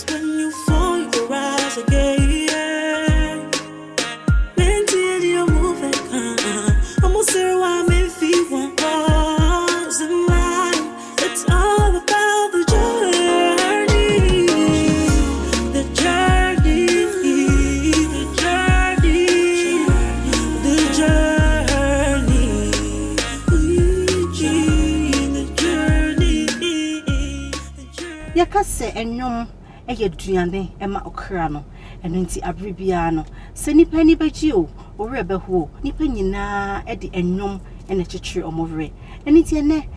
when you fall, you rise again. Mentally, you move and come. I'm a zero, I'm in feet, one pause in line. It's all about the journey. The journey. The journey. The journey. The journey. Yakase enyom eye duane ema okra no eno nti abribia no se nipa ni baji o ore behu nipa nyina e de enyom ene kyekere omowre eni ti ene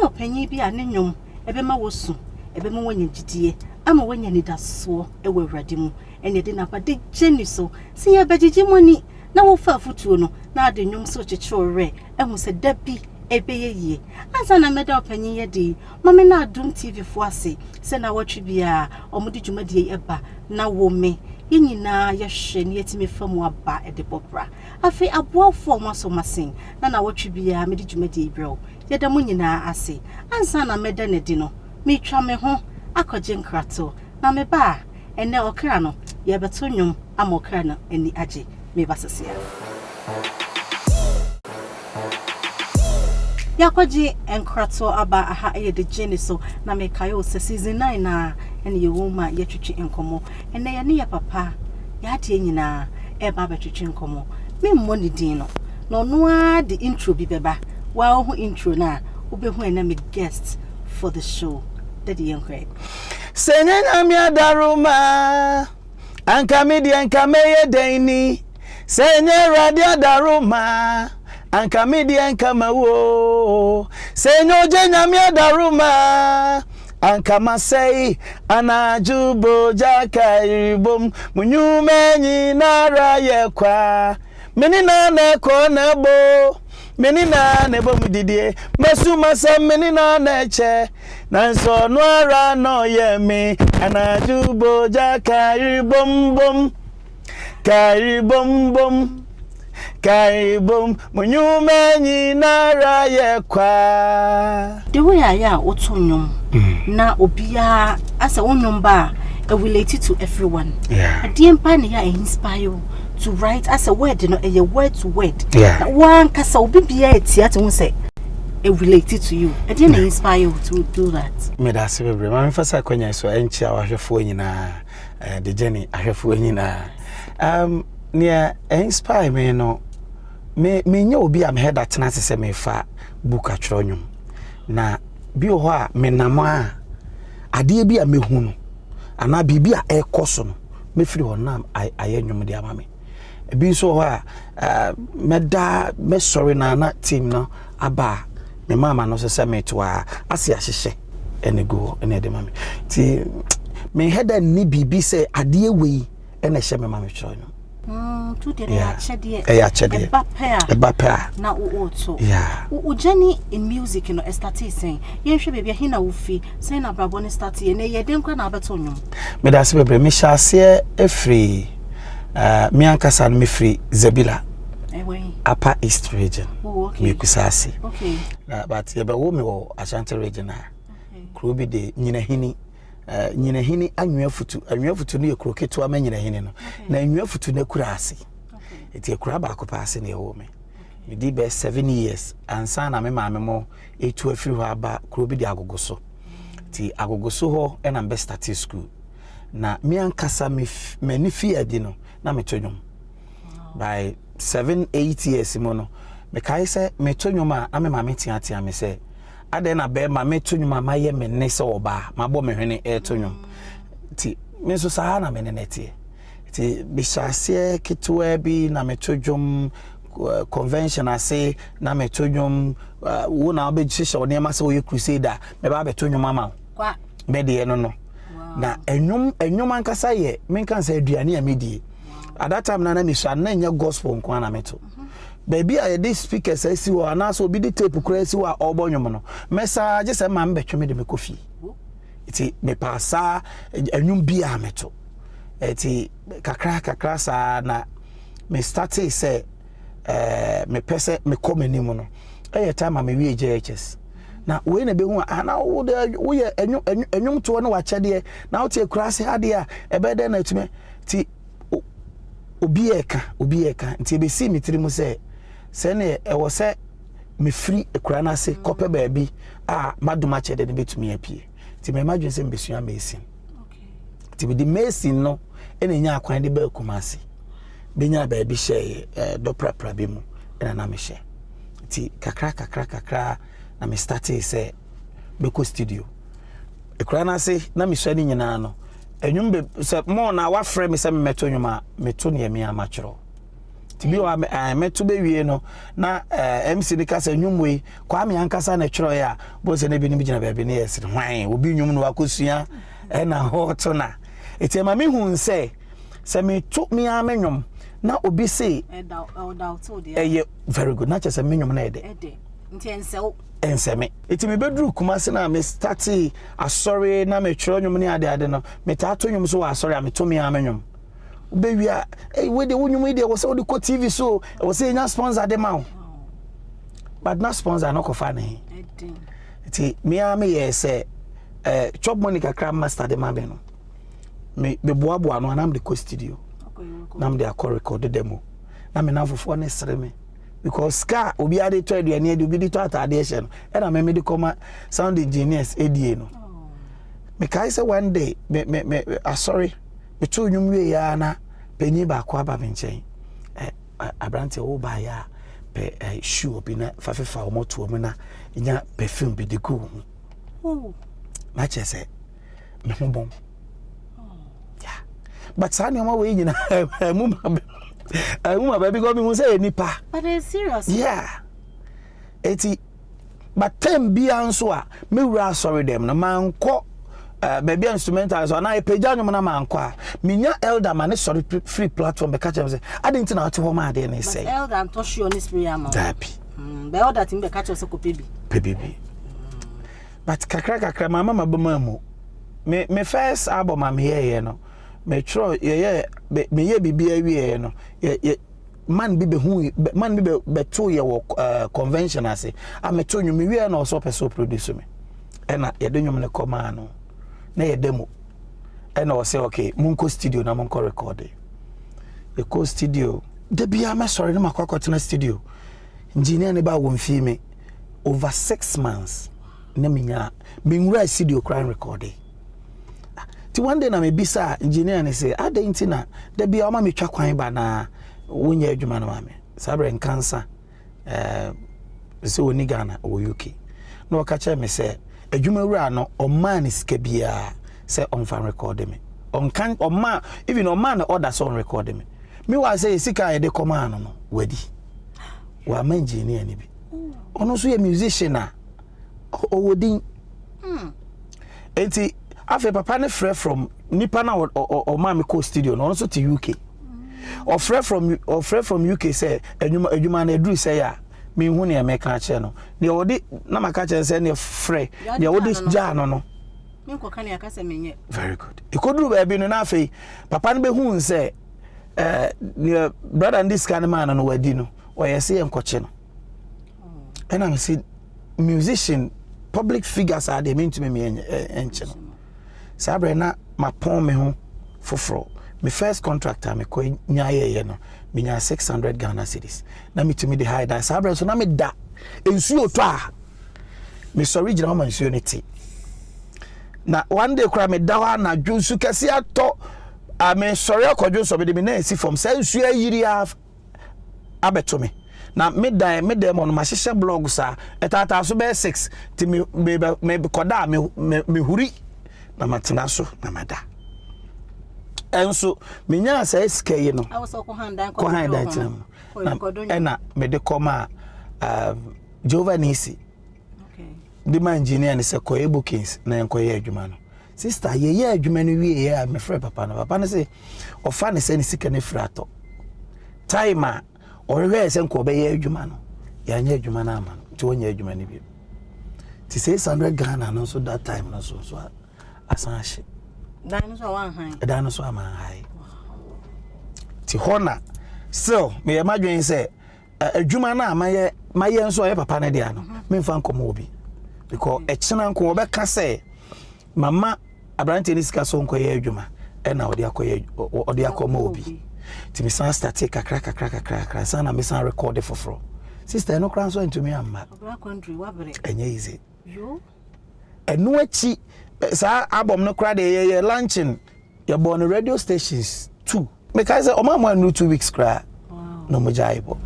opanyin bi a ne nyom ebema wosu ebema wanya gidie ama wanya nidaso e wawrade mu ene de napa de geni so se ya bagigi moni na wo fa futuo no na ade nyom so kyekere ore ehu se dabi ebeye ye asa na meda opanyin ye de mama na adum tv fo ase se na watwe bia omudi dwumadie eba na wo me yenyina ye hwe ne yetime famu aba e de popra afi aboafo mo so masen na watwe bia medi dwumadie brɛ ye da mo nyina ase ansa na meda ne de no me twa me ho akɔgye nkrato na me ba ene okra no ye beto nwom amokra no ani age me basesia Yakwaji enkrato aba aha eye de gene so na mekayo se season 9 na ene ye woma ye twetwe enkomo ene ye ne ye papa ya de nyina e ba betwetwe enkomo me mmoni din no no no the intro bi beba wa ho intro na obehu ene me guest for the show daddy yankwe Senena mi adaruma anka medi anka meye deni senye radio daruma anka medi anka mawo senyo jenya mi adaruma anka masei anajubo jakaibom munyumenyi nara yekwa menina na ko nebo menina nebo mudidie mesuma se menina na eche nanso no ara no yemi anajubo jakaibom bom kaibom bom kaibom munyumenyi nara yekwa the way aya otonyom na obia asa onyom ba related to everyone adie mpa ne ya inspire you to write as a word no a word to word that one kasa obibia etia te hu say related to you adie na inspire you to do that me da se bebre ma me fasa kwanya so enchi a wahwefo nyina the journey ahwefo nyina near inspire me no me nya obi am head atena se me fa book atwro nwom na bi ho a me nama ade bi a mehu no ana bibi a ekoso no me firi ho na aye nwom de ama me bi so ho a meda me sorry na team no aba me mama no se me to a ase ahyehye ene go ene de mama ti me head ni bibi se ade we ene hye me mama twro nwom to the achede eba pair na so yeah journey in music no start saying yen hwe bebia hina wo fi say na brabo ne start ye ne ye den kwa na abeto nwom me da se bebre me hyase efri me ankasa no me free Zabila Upper East region me kusasi okay but ye be wo me wo Ashanti region kro bi de nyina hini anweafutu ne ekroketo ama nyina hini no na anweafutu na kura ase eti ekura ba akopa ase na ewo me me di be 7 years ansa na me maame mo etu afiri ho aba kro bi de agogoso ti agogoso ho e na be start school na me ankasa me ni fi adi no na me tonwom by 7-8 years mo no me kai se me tonwom a na me maame tiatia me se ade na be ma me tonwom ma ye me ne se oba ma bo me hwene e tonwom ti me so sa na me ne netie ti bi shase kitwa bi na me tonwom convention ase na me tonwom wo na be hihye one ma se wo ye crusader me ba be tonwom ama kwa me de no na enwom ankasa ye me kan sa aduane a medie at that time na me so na nya gospel nko na meto baby I this speakers asi wo na so bi di tape kura asi wo obonwom no mesa je se ma mbetwe me de me kofi iti me pasa enwom bi a meto iti kakra sa na me start say me pese me come anim no time me wie JHS na we na be hu ana wo ye enwum to no wa chede na wo te kurase ade a ebe de na tume ti obi eka nti ebe si mitiri mu se ne e wo se me free ekura na se kope baabi a maduma chede ne betumi apie ti me madwen se mbesua mesin ti be di mesin no ene nya akwan de ba kumase benya baabi hye do prapra bi mu ena na me hye ti kakra na me start say beko studio ekura na se na me hye ni nyina no enwum be se mo na wa frɛ me se me meto nwuma meto ne me amachro ti bi wa meto be wie no na MC ni ka se enwum we kwa me ankasa na twero ya bo se na bi ni gina baabi ne yes hwan obi nwum no akosua na hoto na eti ma me hu se me to me amenwum na obi say very good na chese menwum na ede nti enseme eti me bedru kumase na me start asori na me twero nwum ne ade no me ta to nwum so asori a me to me amenwum be wia we de nwum ide wo se wo de ko TV so wo se nya sponsor de ma but na sponsor no ko fa ne eti me ame ye se chop money kakra master de ma be no me boaboa no anam de ko studio nam de akọ record demo na me na fofo ne sere me because ska obi ade to aduane ade obi di to atade ehye no e na me de koma sound engineers edie no me kai say one day me sorry me to nwum wie ya na penyi ba kwa ba benchen abrante wo ba ya pe shoe obi na fafefa o moto o na nya perfume bi de go na chese me ho bon but sani oma we nyina muma baby go me hu say nipa but it's serious yeah eti but tem bia nso a me wura sorry dem na manko baby instrumental so na epeja nyum na manko a minya elder man sorry free platform be catch am say adint na to ho ma ade na say elder and to show on spirit am dapi be elder tim be catch us ko pebi but kakra mama mabama mu me first album am here no me tro ye me ye bibia wie no ye man bi be hu man bi be to ye wo convention ase a me to nwum wie na so person produce me e na ye de nwum ne koma no na ye demo e na o say okay munko studio na munko record e ko studio de bia me sorry na makwakwata na studio engineer ne ba wo mfi me over 6 months na minya binwura studio crime recording. One day na me bisa engineer ne say adenti na da bia o ma me twa kwan ba na wonya adwuma na ma me sabre cancer so oni Ghana o UK no ka che me say adwuma wura no o man is ka bia say on fan record me on kan o man even o man order so on record me wa say sika e de command no wadi wa man engineer ni bi ono so ye musician a o wodin enti afi papa ne frɛ from nipa na o ma me ko studio no so to UK or frɛ from UK say adwuma na eduru say ya me hu ne me ka che no ne odi na maka che say ne frɛ ne odi ja no me ko kan ya ka se menye very good ikoduru ba bi no na afi papa ne be hu say ne brother and this kind of man no wadi no o yes ye nkoche no and I'm say musician public figures are they mean to me enche no sabre na mapon me ho foforo me first contractor me ko nyaaye ye no me nya 600 Ghana cedis na me to me the high that sabre so na me da ensuo to a me sorry gina ma ensuo ne ti na one day kra me da wa na dwonsu kase ato a me sorry akodwo so be na esi from say ensuo ayiri abeto me na me dem on ma hyehyɛ blogs a etata so be 6 ti me koda me huri na matena so na mada enso menya sa SK no awoso ko handan ena me de koma Giovanni the man engineer ni se ko bookings na enko ye adwuma no sister ye adwuma no wie ye me frɛ papa no se ofa ne se ni sika ne frato time a orehwe se nko be ye adwuma no ya nya adwuma na ama ti wonya adwuma ne bi ti 600 Ghana no so that time no so asanhye dinosaur wan han dinosaur man hai ti hona still me imagine say adwuma na maye nso ye papa ne dia no me mfa nkomo obi because echena nko obeka say mama abrante ni sika so nko ye adwuma e na odi akoma obi ti me san start kakra sana me san record for sister no kran so into me amma obra country wabere enye easy yo enu achi sa album no kra de ye launching you born radio stations 2 because say o ma mo anu 2 weeks kra no mo jaibo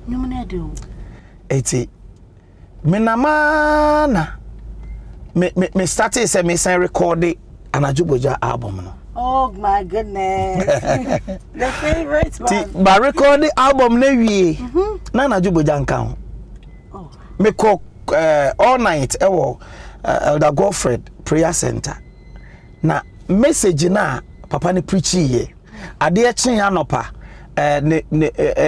nyumne do eti menamana me started say me sign recording an Ajuboja album no. Oh my goodness. The favorite one. But recording album na wie na Ajuboja nka. Oh. Me call all night Elder Godfred prayer center. Na message na papa ne preach ye. Ade e chen anopa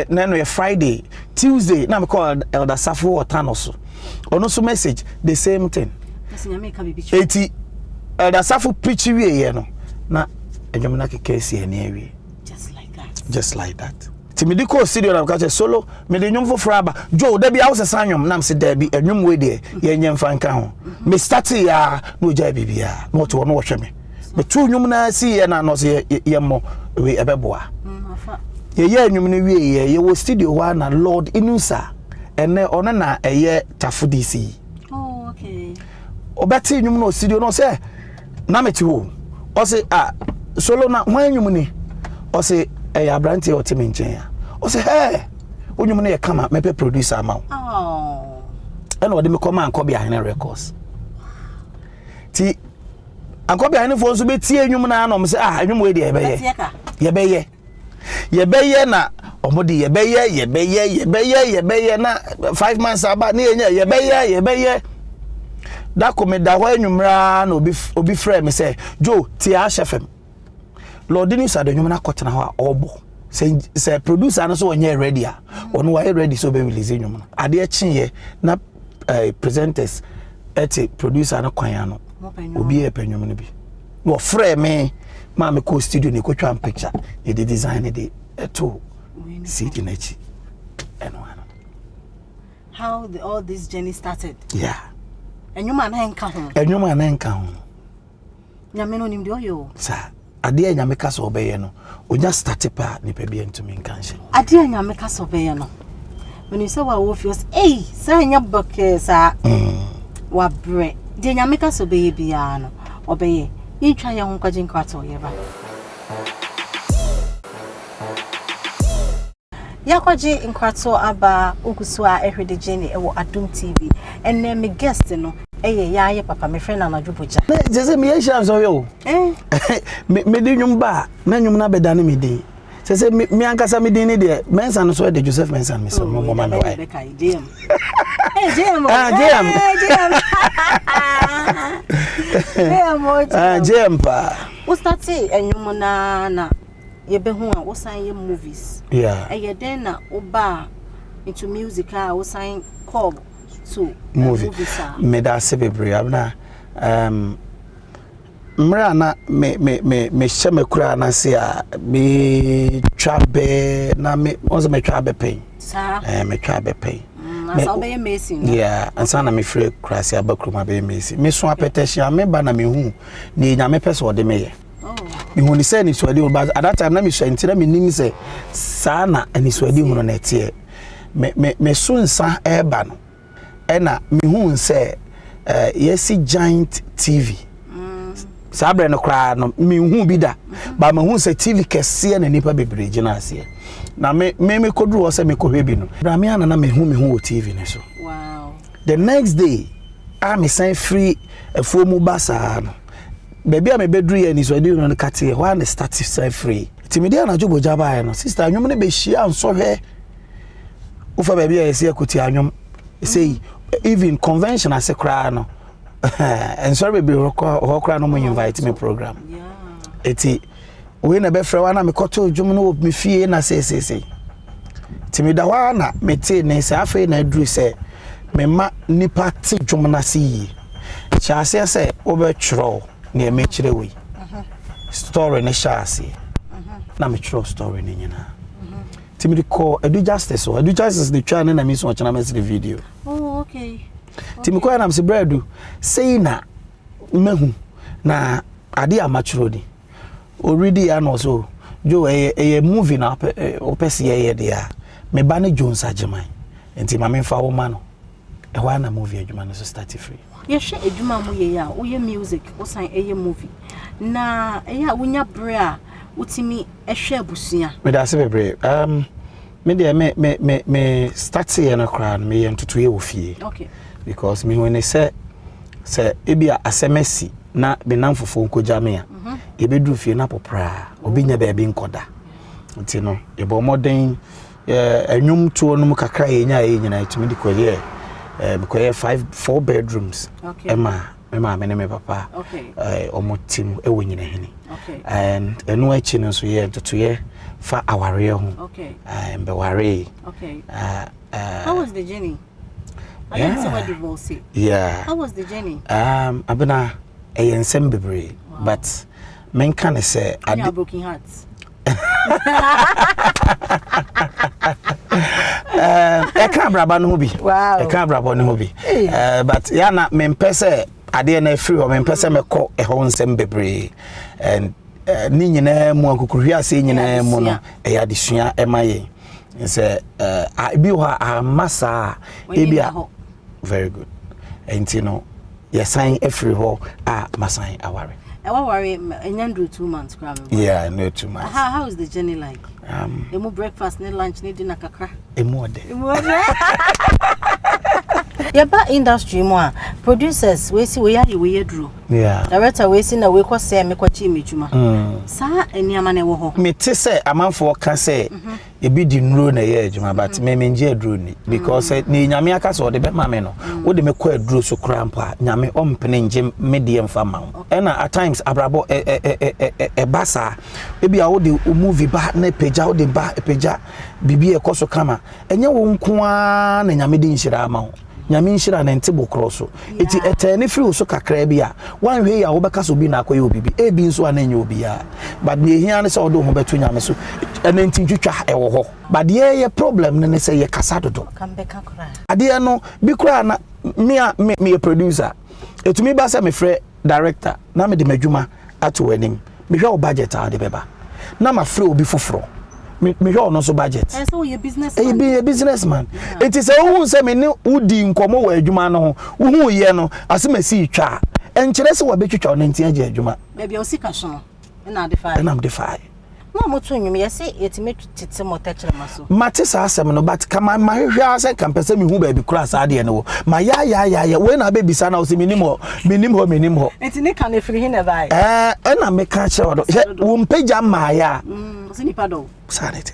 no Friday, Tuesday na me call Elder Safo Otanoso. Ono so message the same thing. Eti Elder Safo preach we no na edwomna kekesi ene awie. Just like that. Ti me di ko studio na ka solo me de nwom foforo aba jo da bia wo sesa nwom na me se da bi enwom we de ye nyem fanka ho. Me start ya no ja bibia no to no wo hwe me. Me tu nwom na si ye na no se ye mo we ebeboa. Ye nwom ne wie ye wo studio wa na Lord Inusa ene ona na eye Tafo DC. Oh okay. Obeti nwum no studio no say na meti ho. O say solo na hwan nwum ni. O say abrante o timi nchen ya. O say hey onwum no ye kama me producer ama. Oh. Ene ode me come anko bia hene records. Ti anko bia hene fo so beti nwum na no me say nwum we de ye ye na omodi ye beye na 5 months aba na ye beye da komeda ho anwumra na obi frɛ me say jo ti a chefem Lord Dennis adonwum na kotena ho a obo say producer no so onye ready a ono wa ready so be release nwum no ade e chenye na presenters eti producer no kwan no obi e penwum no bi no frɛ me ma me ko studio ni ko twa picture e de design de to see the nachi and one how all this journey started. Yeah. And you man nka ho. Nyame no nimde oyo. Sa ade nyame ka so obeye no onya start pa ni pa bia ntumi nka nche. Ade nyame ka so obeye no. When you say wa wo fios sa nya boke sa wa bre. De nyame ka so obeye bia no obeye. Yintwa ye ho kwaje nka to ye ba. Yakwaji inkwato aba ukusua ehwede jeni ewo Adum TV enne me guest no yaye papa me friend na Ajuboja jese me yesha so yo me di nwum ba na nwum na beda ne me di sese me ankasa me di ne de Mensah no so de Joseph Mensah me so mo ma me wai JM JM pa o start enwum na ye be hu a wo sign ye movies. Yeah. E ye den na oba into music a wo sign call to movies. Me da se bebre abna mra na me sheme kura na se a me twabe na me onzo me twabe pay. Sa me twabe pay. Na so be amazing. Yeah, ansa na me free krasi abakruma be amazing. Me so apeteshia me ba na me hu ni nya me pese ode me ye. Me hu ni say ni so ade but at that time na me so ntira me nim say sa na ani so ade hu no na tie me so nsa eba no e na me hu say yesi giant TV sabre no kra no me hu bi da ba me hu say TV kese na nipa bebre gina ase na me kodru o say me kohwe bi no bra me ana na me hu o TV ne so. Wow. The next day me sign free afuomu basa no baby am bedru ye ni so dey no kate why na start say free timide na Ajuboja ba no sister anwom ne be hia nso hwe ufa baby ya ese akuti anwom say even convention ase kra no and sorry baby ho kra no mo invite me program. Yeah. Eti we na be frɛ wa na me koto dwom no me fie na say timida wa na me te ne say afa na adru say me ma nipa te dwom na see chaase say obetro ne me kire we story ne shaase na me true story ne nyina timidi call edu justice the channel na me so chana me the video. Oh okay. Timiko na mse breadu sei na mehu na ade amachuro di already ano so jo a movie na opese ye dia me ba ne Jones ageman enti ma me fa wo ma no e ho na movie adwuma no so start free ye hwe adwuma mu ye ya wo ye music wo san ye movie na ya wonya bre a utimi ehwe abusua me da se bebre me de me start here na kra me ye ntutu ye wo fie okay because me when say ebia asemesi na benamfofo nkoja me a ebedu fie na popra obinya ba bi nkoda nti no ebo modern enwum tuo no kakra ye nya ye nyina itumi di koye because 4 bedrooms ema me ne me papa omotim ewo nyina hini and enu achi no so ye ntoto ye fa aware ho mbe ware how was the journey? I didn't see what divorce. Yeah. How was the journey? Abena a ensem bebre, but men can say I have broken hearts. I can't grab on hobby. Wow. I can't grab on hobby. But yana men pese adena free or men pese me call a home sem bebre and Nina mo kukuria say nyina mo no e adesua emaye. Say bi wa amasa ebia very good. And you know, you sign every ho masign aware. I worry and 2 months crab. Yeah, no 2 months. How is the journey like? Emo breakfast, no lunch, no dinner kakra. Emo de. Yeah, but industry more producers we see we drew. Yeah. Director we see na we ko say me kwachi mejuma. Sa eniama na wo ho. Me te say amanfo ka say e bi di nro na ye adwuma but me menje aduro ni because ni nyame aka so de be ma me no wo de me ko aduro so krampa nyame ompene nje me de mfa ma wo. And at times abrabo basa e bi a wo de movie ba na peja wo de ba peja bibi e koso kama enye wo nko a na nyame de nhira ama wo. Nyame nhira na ntebo kroso eti etene free so kakra bia wan hwe ya wo beka so bi na akoye obibi e bi nso ananya obi ya but ne hia ne se wo do ho beto nyame so ene ntintwitwa e wo ho but ye problem ne se ye kasa dodo kambeka kura ade no bi kura na me producer etumi ba se me frɛ director na me de madwuma ato anim me hwe wo budget a de beba na ma frɛ obi foforo me hwe no so budget so you businessman be a businessman it is a who say me udi nkomo wa adwuma no ho wo ye no asemasi twa enkyere se wa betwitwa no ntia age adwuma baby o sika so na defy na am defy no mo to nwum ye se yetime tete mo techere maso mate sa asem no but kama ma hwehwe ase kampese me hu ba bi kura sa de no ma ya we na baby sa na o se minimo enti ne kan efiri hin na bai na me ka che odo wo mpagya ma ya se nipa do sanity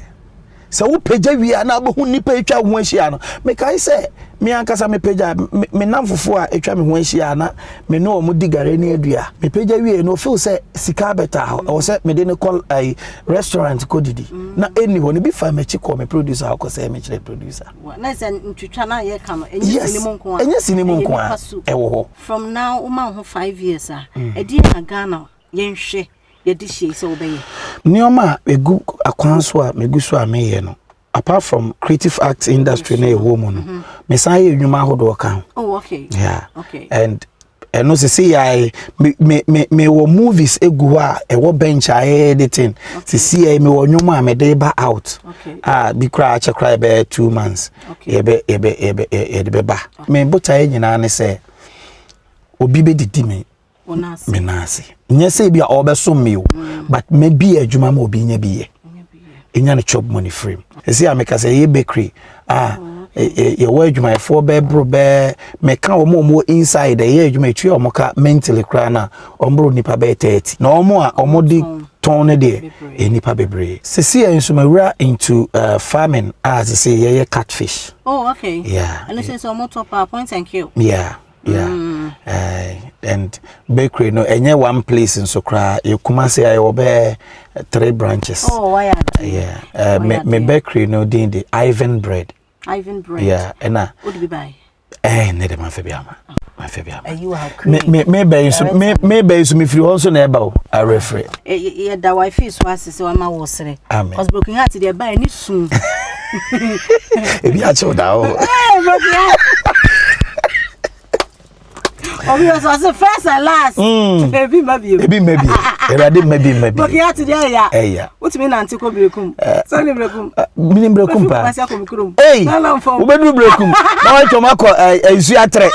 so wo pagya wi na bo hu nipa etwa ho ahia no me kai se me ankasa me pagya me namfofo a etwa me ho ahia na me no o mu digare ne adua me pagya wi no feel se sika beta o se me de ne call ai restaurant ko didi na eni ho ne bi fa me chi call me producer ko se me chire producer na se ntwitwa na ye ka no enye sinimo nko a e wo ho from now uma ho 5 years a e di na Ghana ye nhwe ye di she so obeye nioma egu akwanso a meguso a meye no apart from creative arts industry na ewo mu no me san ye nwuma hodo kan oh okay yeah okay and no see I me wo movies egu a e wo bench a editing see I me wo nwuma a me dey ba out bi kra a che kra be 2 months ebe de ba me bota e nyina ne se obi be didi me menasi nyese bia obeso me but maybe adwuma ma obi nya biye enya no chop money frame esi ameka say ye bakery ye wa adwuma for be bro be meka omo inside ye adwuma etui omoka mentally kra na ombro nipa be 30 na omo a omodi ton ne de nipa bebre sesi enso mawura into farming as say ye catfish oh okay yeah and say so motor point and kill yeah and bakery no enye one place in Sokra you kuma say I obey 3 branches oh why yeah me bakery no din the Ivan bread yeah and would be buy ne de man febiama you have cream me be so me free also na eba o a referee yeah that wife so asese wa ma wo sere cause broken heart dey buy ni soon e bi a cho da o Obvious was the first and last. Maybe. Erade maybe. But you today yeah. What mean antiko brekum? Sani brekum. Minim brekum pa. Hey. Obedu brekum. Na wa tomako ensu atre.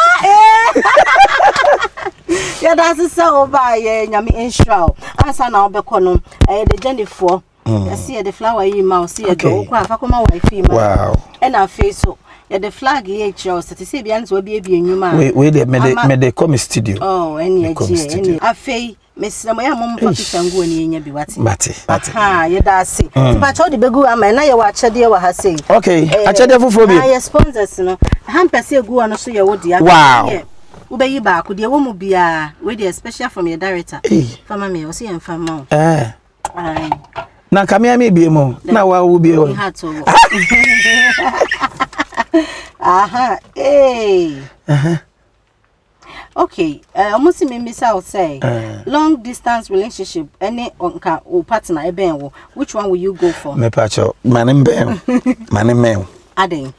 Yeah, that's so by nyame enshraw. Ansa na obekọ no the journey for. I see the flower in mouse see a go kwa fa koma wife ma. Wow. And our face so the flag here shows that say bians will be a nyuma. We the come studio. Oh, any afei Miss Namaya mum for Shangu and nya bi wati. Mate. Ha, ye da say. But all the begu am na ye wa chede wa ha say. Okay, a chede fufu bi. Your sponsors no. Han pese gu ano so ye wo dia. Wow. Ubeyi ba ko de wo mu bia we dey special from your director. Fama me o say en fama. Ai. Na kamia me bi mo. Na wa wo bi o. Aha. Hey. Okay, almost me say long distance relationship any onka or partner eben which one will you go for? Me pacho manem Aden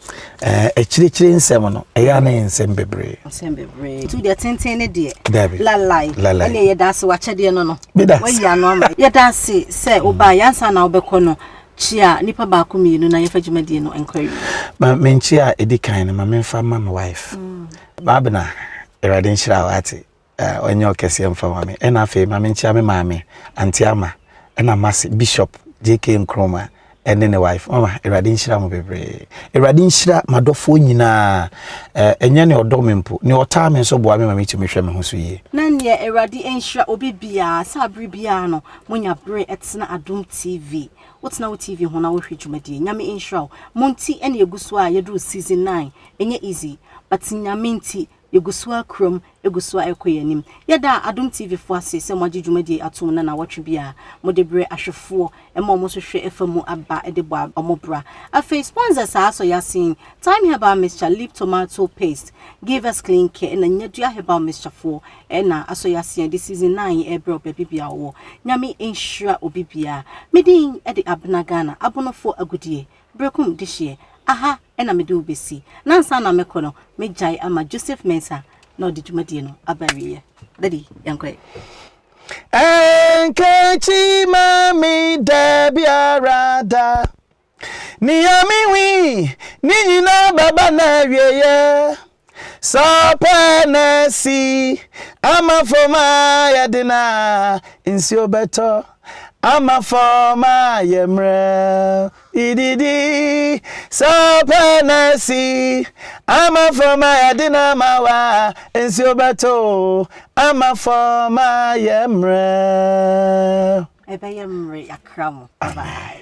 chiri nsem no eya na nsem bebre to the tenten de la any ye dance wa chede no we ya no ma ye dance say oba yansa na obekọ no chia nipa ba ko mienu na ye fagimade no enquiry ma menchia edikan na ma memfa ma my wife Abena Erade nshira wati onye okese mfa mame ena afi mame nchia me mame antiama ena masi bishop JK Nkroma ene ne wife mama Erade nshira mo bebre Erade nshira madofo nyina enye ne odomempo ne ota me so boa me mame chi mehwe me ho so yie na ne Erade nshira obi bia sa bre bia no munya bre etna Adom TV what's now TV ho na wo hwedwumade nyame nshira monti ene eguso a yedu season 9 enye easy but nyame nti Egusua krom egusua ekoyenim yeda Adom TV fo ase se mo agidwumadi atom na watwe bia mo de bre ahwefo e mo mo so hwe efamu aba e de bo omobra afa sponsors aso yasin time herbal mixture lip tomato paste give us clean care na nyadua herbal mixture fo e na aso yasin this season 9 e bro bebia wo nyame ensura obibia medin e de Abena Ghana abonofo agudie brekum dishie aha ena me do besi nansa na mekono me jai ama Joseph Mensah na odidwumadi no abariye daddy yankwe enkechi mami debiarada niyamiwi ninyina baba na wieye sopenesi amafoma yadina insio beto amafoma yemre ididi sopenesi amafoma yadina mawa insio beto amafoma yemre ebe yemre yakramo bye